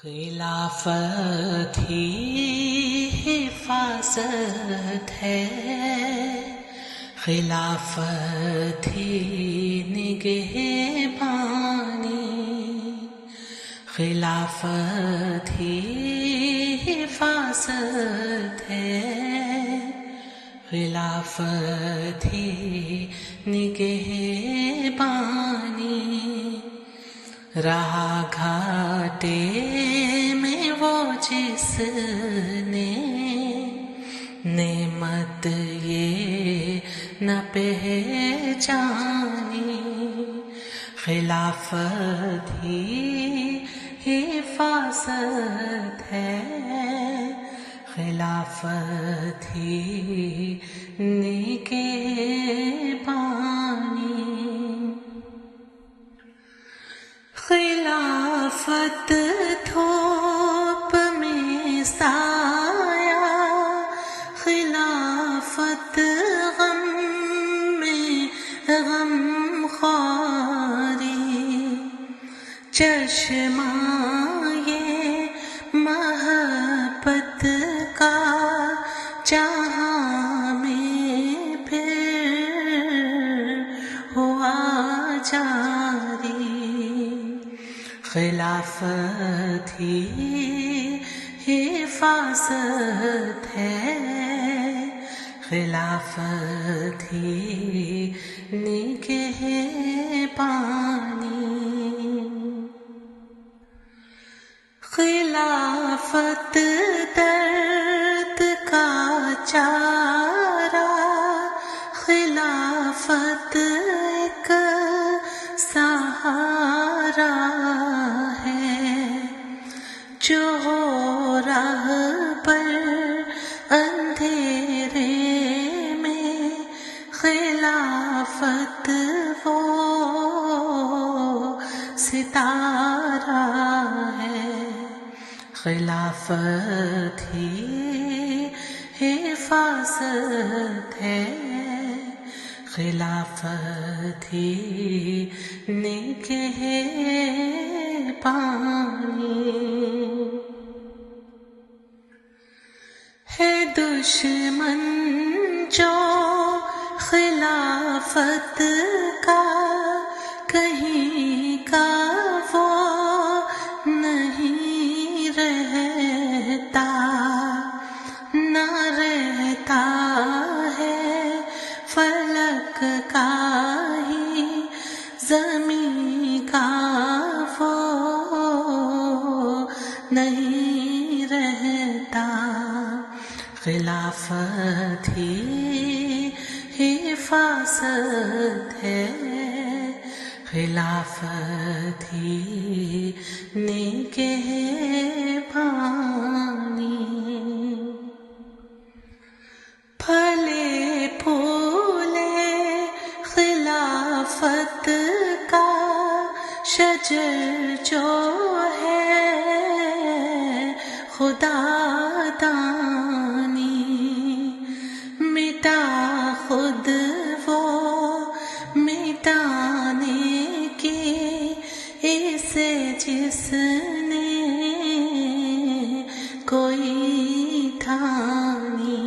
خلافت ہی حفاظت ہے، خلافت ہی نگہبانی، خلافت ہی حفاظت ہے، خلافت ہی نگہبانی۔ رہا گھاٹے میں وہ جس نے نعمت یہ نہ پہچانی، خلافت ہی حفاظت ہے، خلافت ہی نگہبانی۔ خلافت دھوپ میں سایہ، خلافت غم میں غم خواری، چشمہ یہ محبت کا جہاں میں پھر ہوا جاری، خلافت ہی حفاظت ہے، خلافت ہی نگہبانی۔ خلافت درد کا چارہ، خلافت ایک سہارا ہے، جو ہو راہ پر اندھیرے میں، خلافت وہ ستارہ ہے، خلافت ہی حفاظت ہے، خلافت ہی نگہبانی۔ ہے دشمن جو خلافت کا کہیں کا وہ نہیں رہتا، نہ رہتا ہے فلک کا ہی زمین کا وہ نہیں رہتا، خلافت ہی حفاظت ہے، خلافت ہی نگہبانی۔ پھلے پھولے خلافت کا شجر جو ہے خدا دانی، مٹا خود وہ مٹانے کی اسے جس نے کوئی ٹھانی،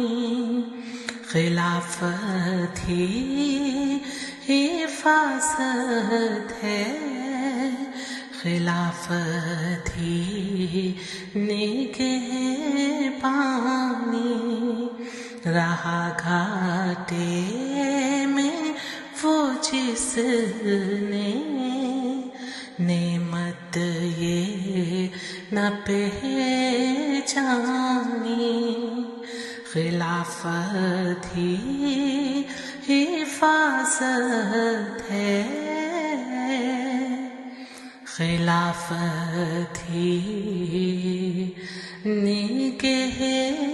خلافت ہی حفاظت ہے، خلافت ہی نگہبانی۔ رہا گھاٹے میں وہ جس نے نعمت یہ نہ پہچانی، خلافت ہی حفاظت ہے، خلافت ہی نگہبانی۔